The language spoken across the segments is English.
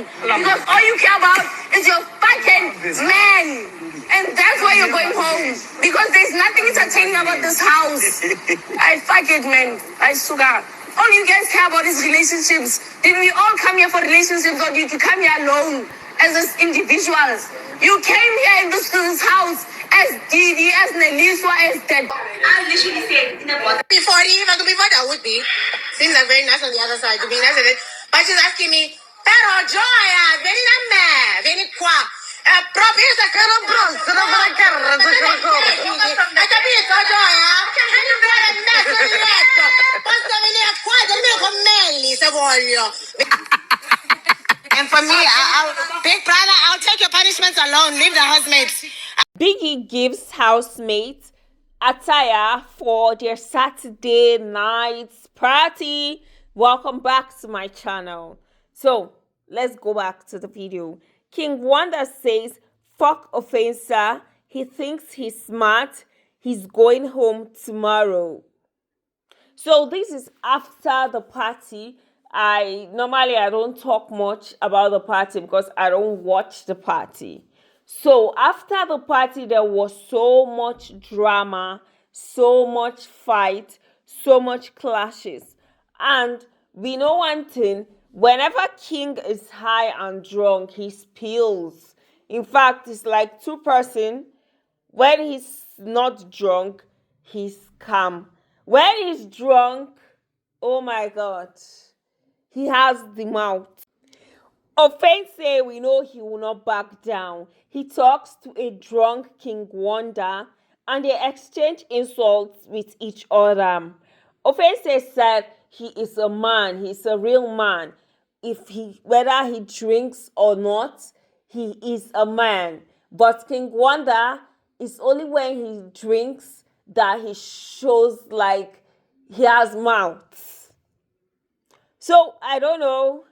home. Because all you care about is your fucking man. And that's why you're going home. Because there's nothing entertaining about this house. I fuck it, man. I sugar. All you guys care about is relationships. Did we all come here for relationships, or did you come here alone as individuals? You came here in this house as Didi, as Neliswa, as TheDon. I literally said in the bottom. Before that would be. Seems like very nice on the other side to be nice at it. But she's asking me, pero Joya, very nice, very qua. Proprio sa caro bronze, no para carro, I capito Joya. Can you go and mess with letto? Basta venire qua del mio commelli se voglio. And for me, Big Brother, I'll take your punishments alone. Leave the housemates. Biggie gives housemates attire for their Saturday night party. Welcome back to my channel. So let's go back to the video. King Wanda says, fuck Offentse. He thinks he's smart. He's going home tomorrow. So this is after the party. I don't talk much about the party because I don't watch the party. So after the party, there was so much drama, so much fight, so much clashes. And we know one thing, whenever King is high and drunk, he spills. In fact, it's like two persons. When he's not drunk, he's calm. When he's drunk, oh my God, he has the mouth. Offense, we know he will not back down. He talks to a drunk King Wanda and they exchange insults with each other. Offense said he is a man, he's a real man. Whether he drinks or not, he is a man. But King Wanda, is only when he drinks that he shows like he has mouth. So I don't know.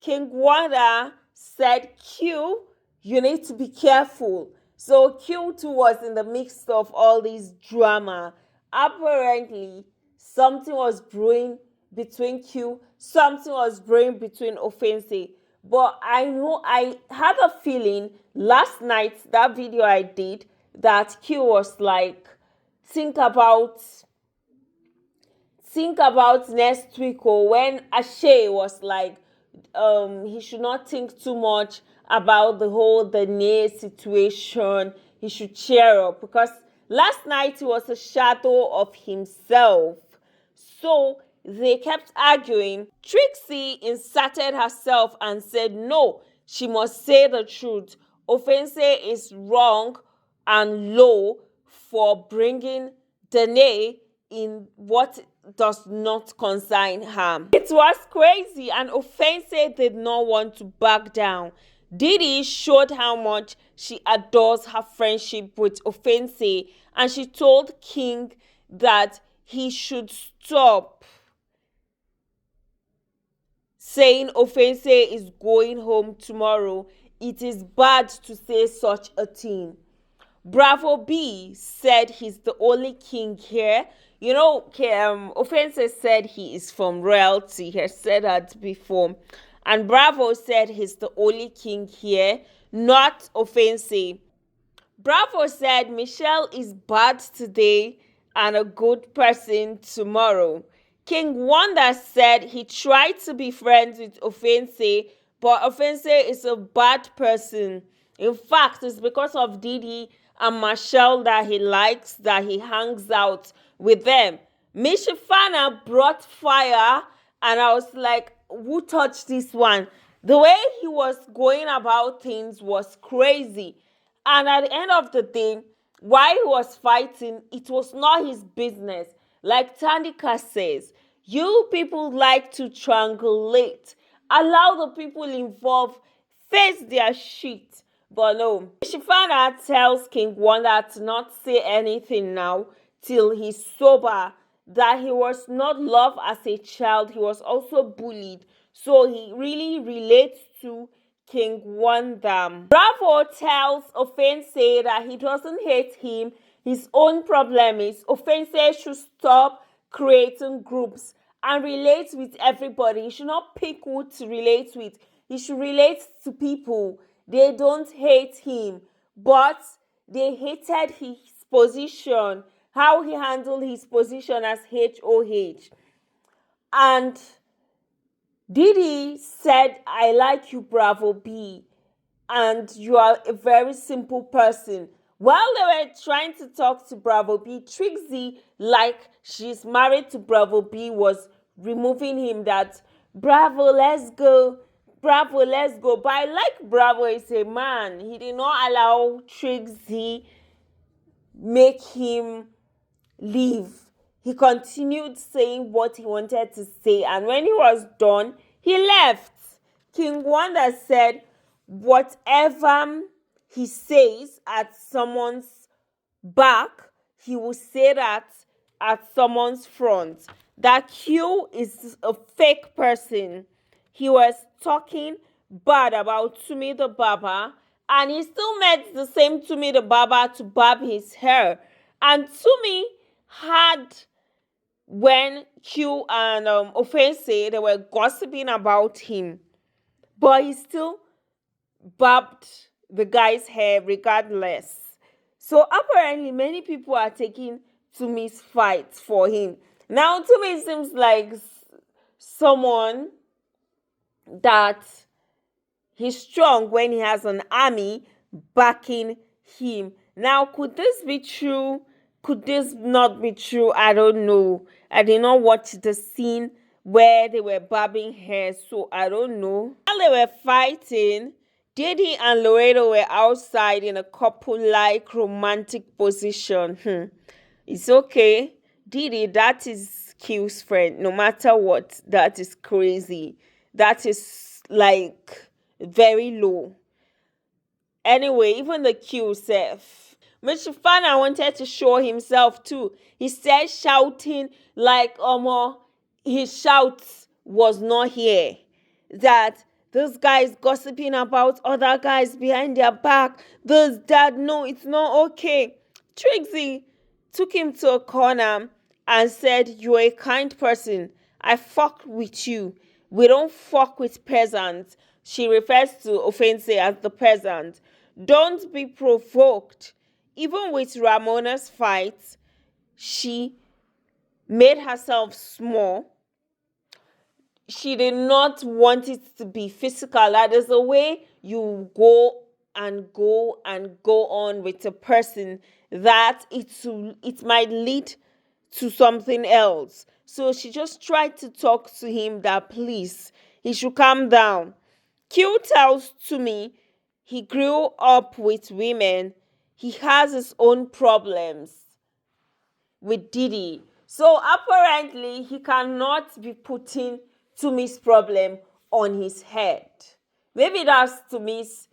King Wanda said, Q, you need to be careful. So Q too was in the mix of all this drama. Apparently, something was brewing between Q, something was brewing between Offense. But I know I had a feeling last night, that video I did, that Q was like, think about next week, or when Ashe was like, he should not think too much about the whole Dene situation. He should cheer up because last night he was a shadow of himself. So they kept arguing. Trixie inserted herself and said no, she must say the truth. Offense is wrong and low for bringing Dene in what does not concern her. It was crazy, and Offense did not want to back down. Didi showed how much she adores her friendship with Offense, and she told King that he should stop saying Offense is going home tomorrow. It is bad to say such a thing. Bravo B said he's the only king here. You know, Offense said he is from royalty. He has said that before. And Bravo said he's the only king here, not Offense. Bravo said Mashel is bad today and a good person tomorrow. King Wanda said he tried to be friends with Offense, but Offense is a bad person. In fact, it's because of Didi and Mashel that he likes, that he hangs out with them. Mshefane brought fire, and I was like, who touched this one? The way he was going about things was crazy. And at the end of the day, while he was fighting, it was not his business. Like Thandeka says, you people like to triangulate. Allow the people involved face their shit. But no, Mshefane tells King Wanda to not say anything now till he's sober, that he was not loved as a child, he was also bullied. So he really relates to King Wanda. Bravo tells Offense that he doesn't hate him. His own problem is Offense should stop creating groups and relate with everybody. He should not pick who to relate with. He should relate to people. They don't hate him, but they hated his position, how he handled his position as HOH. And Didi said, I like you, Bravo B, and you are a very simple person. While they were trying to talk to Bravo B, Trixie, like she's married to Bravo B, was removing him that, Bravo, let's go. Bravo, let's go. But I like Bravo as a man. He did not allow Trixie make him leave. He continued saying what he wanted to say, and when he was done, he left. King Wanda said, whatever he says at someone's back, he will say that at someone's front. That Q is a fake person. He was talking bad about Tumi the Barber, and he still met the same Tumi the Barber to barb his hair. And Tumi had, when Q and Offentse, they were gossiping about him, but he still barbed the guy's hair regardless. So apparently many people are taking Tumi's fight for him. Now Tumi seems like someone that he's strong when he has an army backing him. Now, could this be true? Could this not be true? I don't know. I did not watch the scene where they were barbing hair, so I don't know. While they were fighting, Didi and Lawerdo were outside in a couple-like romantic position. It's okay. Didi, that is Q's friend. No matter what, that is crazy. That is like very low. Anyway, even the Q self. Mshefane wanted to show himself too. He said shouting like his shouts was not here. That this guy is gossiping about other guys behind their back. This, that, no, it's not okay. Trixie took him to a corner and said, you're a kind person. I fuck with you. We don't fuck with peasants. She refers to Offentse as the peasant. Don't be provoked. Even with Ramona's fight, she made herself small. She did not want it to be physical. That is a way you go and go and go on with a person that it might lead to something else. So she just tried to talk to him that please, he should calm down. Q tells Tumi he grew up with women. He has his own problems with Didi. So apparently he cannot be putting Tumi's problem on his head. Maybe that's Tumi's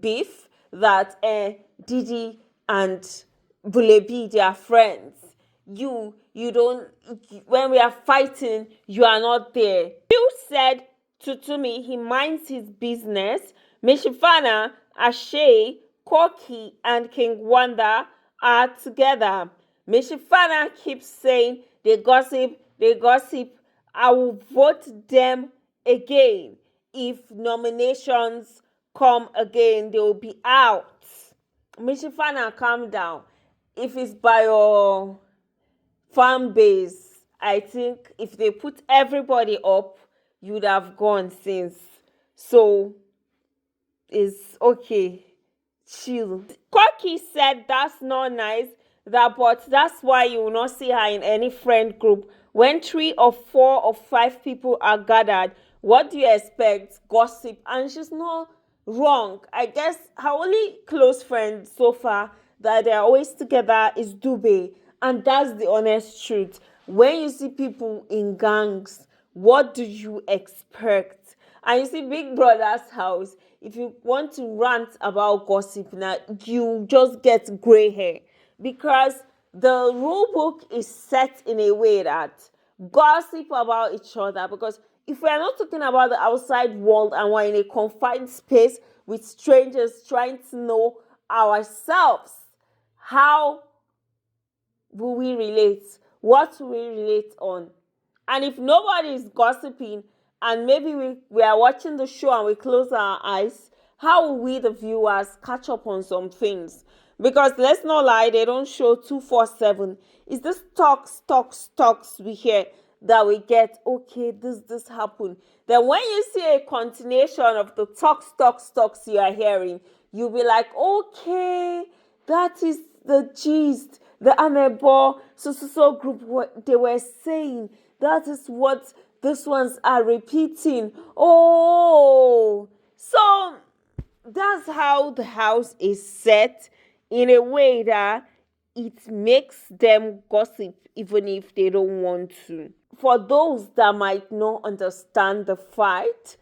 beef that Didi and Bulebi, they are friends. You don't, when we are fighting, you are not there. You said to Tumi he minds his business. Mshefane, Ashe, Kokii, and King Wanda are together. Mshefane keeps saying they gossip. I will vote them again. If nominations come again, they will be out. Mshefane, calm down. If it's by your fan base, I think if they put everybody up, you would have gone since. So it's okay. Chill. Kokii said that's not nice. But that's why you will not see her in any friend group. When 3 or 4 or 5 people are gathered, what do you expect? Gossip. And she's not wrong. I guess her only close friend so far that they're always together is Dube. And that's the honest truth. When you see people in gangs, what do you expect? And you see Big Brother's house, if you want to rant about gossip now, you just get gray hair. Because the rule book is set in a way that gossip about each other. Because if we are not talking about the outside world and we're in a confined space with strangers trying to know ourselves, how will we relate? What will we relate on? And if nobody is gossiping and maybe we are watching the show and we close our eyes, how will we, the viewers, catch up on some things? Because let's not lie, they don't show 247. It's this talks we hear that we get, okay, this happened. Then when you see a continuation of the talks you are hearing, you'll be like, okay, that is the gist, the amebo, so group, what they were saying. That is what these ones are repeating. Oh, so that's how the house is set, in a way that it makes them gossip even if they don't want to. For those that might not understand the fight,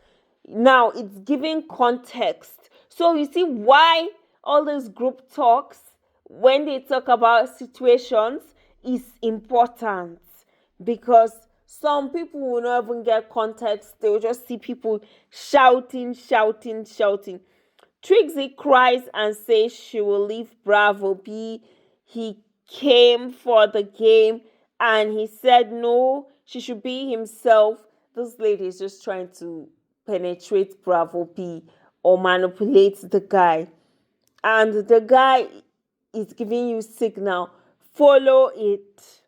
now it's giving context. So you see why all these group talks, when they talk about situations, is important, because some people will not even get context. They will just see people shouting. Trixie cries and says she will leave Bravo B. He came for the game and he said no, she should be himself. This lady is just trying to penetrate Bravo B or manipulate the guy. And the guy is giving you signal, follow it.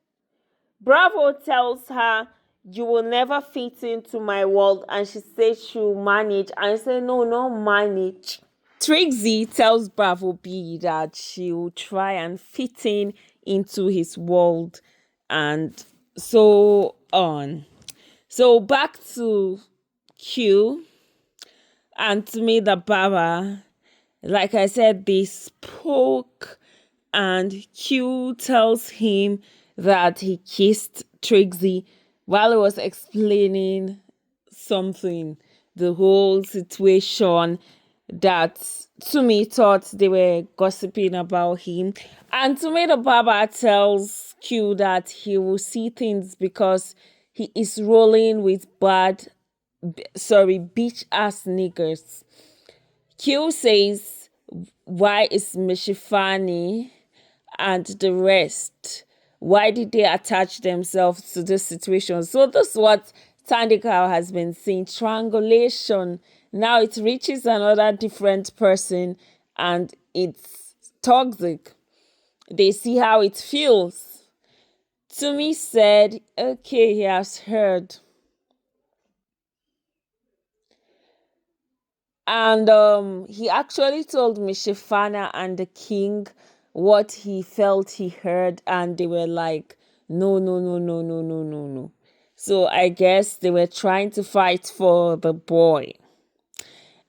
Bravo tells her, you will never fit into my world, and she says she'll manage. And I say, no, not manage. Trixie tells Bravo B that she'll try and fit into his world, and so on. So back to Q and Tumi the Barber. Like I said, they spoke, and Q tells him that he kissed Trixie while he was explaining something, the whole situation that Tumi thought they were gossiping about him. And Tumi the Barber tells Q that he will see things because he is rolling with bitch ass niggers. Q says, why is Mshefane and the rest, why did they attach themselves to this situation? So this is what Thandeka has been saying, triangulation. Now it reaches another different person and it's toxic. They see how it feels. Tumi said, okay, he has heard. And he actually told Mshefane and the king what he felt he heard, and they were like, no. So I guess they were trying to fight for the boy.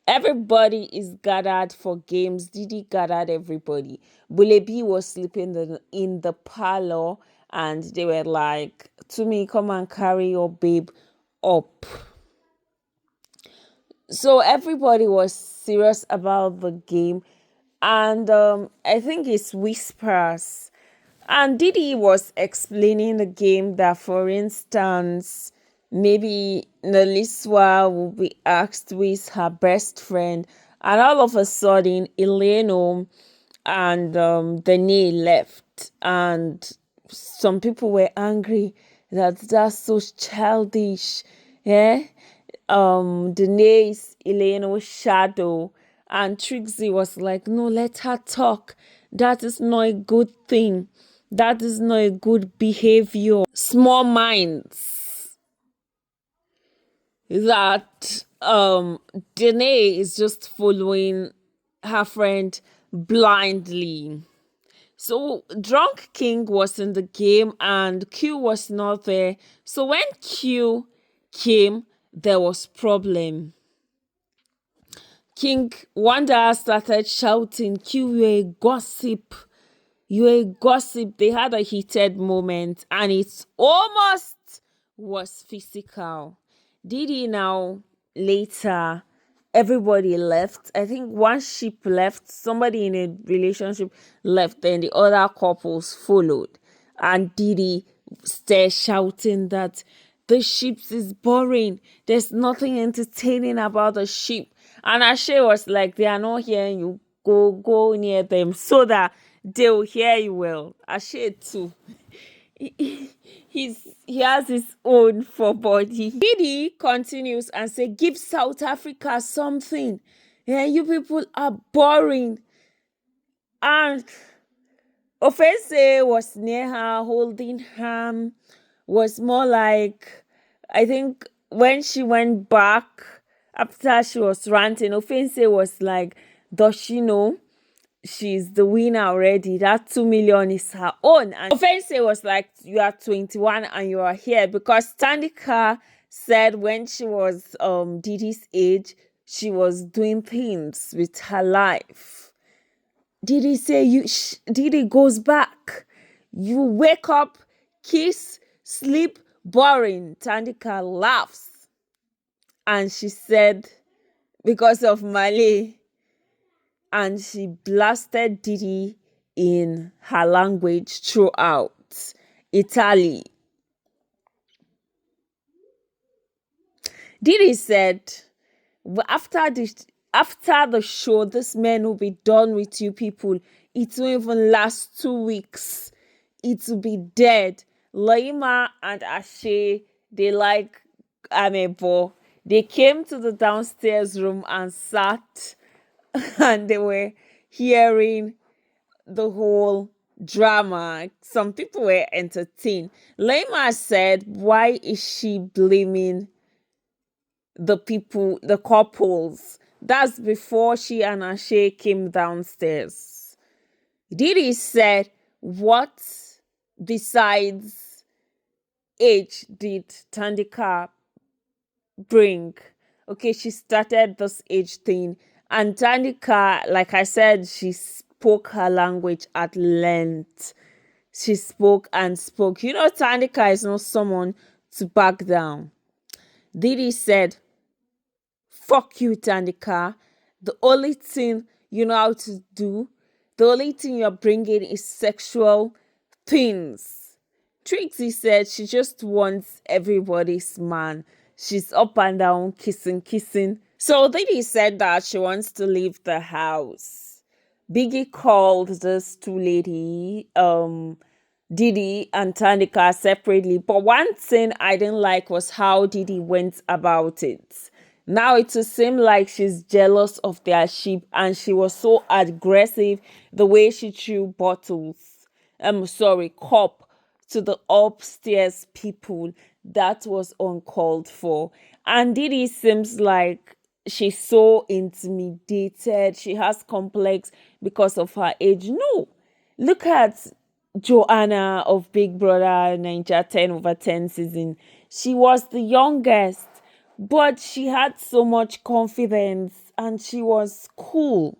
Everybody is gathered for games. Didi gathered everybody. Bulebi was sleeping in the parlor, and they were like, Tumi, come and carry your babe up. So everybody was serious about the game, and I think it's whispers. And Didi was explaining the game that, for instance, maybe Neliswa will be asked who is her best friend, and all of a sudden, llano and Dene left, and some people were angry that that's so childish. Yeah. Dene's llano's shadow, and Trixie was like, no, let her talk. That is not a good thing. That is not a good behavior. Small minds. That Dene is just following her friend blindly. So Drunk King was in the game and Q was not there. So when Q came, there was problem. King Wanda started shouting, Q, you're a gossip. You're a gossip. They had a heated moment and it almost was physical. Didi now, later, everybody left. I think one ship left, somebody in a relationship left, then the other couples followed. And Didi started shouting that the ships is boring. There's nothing entertaining about the ship. And Ashe was like, they are not hearing you. Go near them so that they'll hear you well. Ashe too. he has his own for body. Didi continues and say, give South Africa something. Yeah, you people are boring. And Offentse was near her, holding her, was more like, I think when she went back after she was ranting, Offentse was like, does she know she's the winner already? That 2 million is her own. And Offense was like, you are 21 and you are here, because Thandeka said when she was Didi's age, she was doing things with her life. Didi say, Didi goes back. You wake up, kiss, sleep, boring. Thandeka laughs. And she said, because of Malay. And she blasted Didi in her language throughout Italy. Didi said, after the show, this man will be done with you people. It won't even last 2 weeks. It will be dead. Laima and Ashe, they like Amebo. They came to the downstairs room and sat and they were hearing the whole drama. Some people were entertained. Laima said, why is she blaming the people, the couples? That's before she and Ashe came downstairs. Didi said, what besides age did Thandeka bring? Okay, she started this age thing. And Thandeka, like I said, she spoke her language at length. She spoke and spoke. You know, Thandeka is not someone to back down. Didi said, fuck you, Thandeka. The only thing you know how to do, the only thing you're bringing is sexual things. Trixie said she just wants everybody's man. She's up and down, kissing. So Didi said that she wants to leave the house. Biggie called this two lady, Didi and Thandeka separately. But one thing I didn't like was how Didi went about it. Now it will seem like she's jealous of their sheep, and she was so aggressive the way she threw cup to the upstairs people. That was uncalled for. And Didi seems like she's so intimidated. She has complex because of her age. No, look at Joanna of Big Brother Ninja 10/10 season. She was the youngest, but she had so much confidence and she was cool.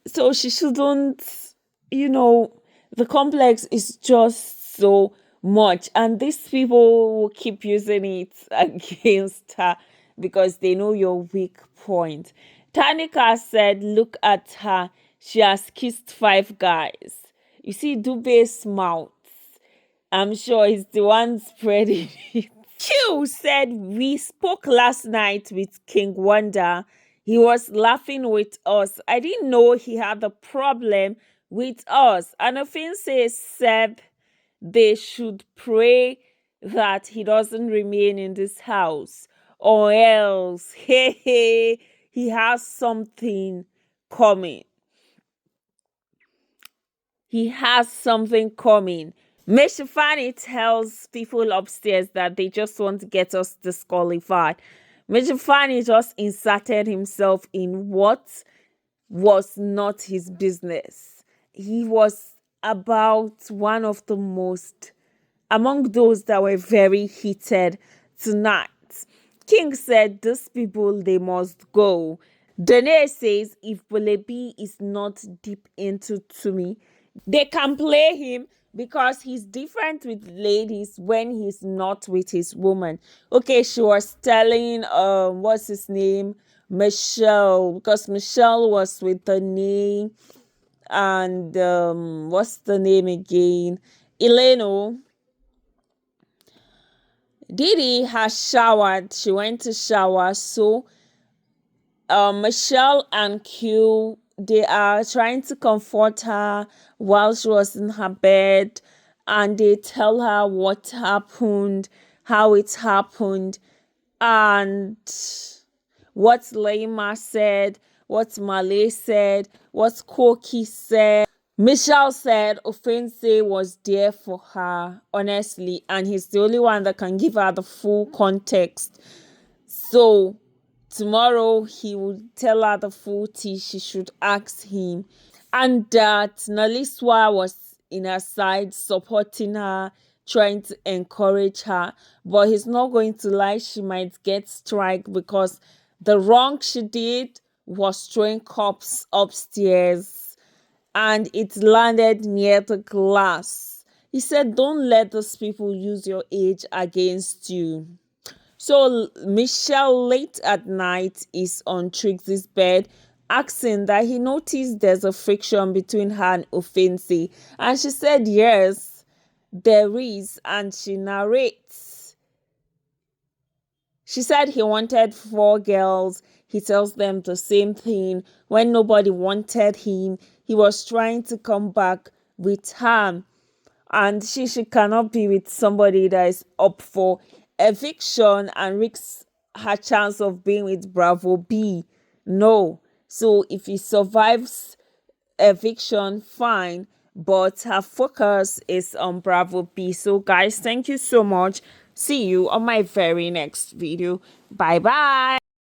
So she shouldn't, the complex is just so much. And these people will keep using it against her because they know your weak point. Thandeka said, look at her. She has kissed 5 guys. You see Dube's mouth. I'm sure he's the one spreading it. Q said, we spoke last night with King Wanda. He was laughing with us. I didn't know he had a problem with us. And Offense said they should pray that he doesn't remain in this house, or else, he has something coming. He has something coming. Mshefane tells people upstairs that they just want to get us disqualified. Mshefane just inserted himself in what was not his business. He was about one of the most, among those that were very heated tonight. King said, these people, they must go. Dene says, if Bolebi is not deep into Tumi, they can play him because he's different with ladies when he's not with his woman. Okay, she was telling, what's his name? Mashel, because Mashel was with Dene and, what's the name again? llano. Didi has showered. She went to shower. So, Mashel and Q, they are trying to comfort her while she was in her bed. and they tell her what happened, how it happened, and what Laima said, what Malay said, what Kokii said. Mashel said Offentse was there for her, honestly, and he's the only one that can give her the full context. So tomorrow he will tell her the full tea. She should ask him. And that Neliswa was in her side, supporting her, trying to encourage her. But he's not going to lie, she might get strike because the wrong she did was throwing cups upstairs and it landed near the glass. He said, don't let those people use your age against you. So Mashel late at night is on Trixie's bed, asking that he noticed there's a friction between her and Offentse. And she said yes, there is, and she narrates. She said he wanted 4 girls. He tells them the same thing. When nobody wanted him, he was trying to come back with her. And she cannot be with somebody that is up for eviction and risks her chance of being with Bravo B. No. So if he survives eviction, fine. But her focus is on Bravo B. So guys, thank you so much. See you on my very next video. Bye bye.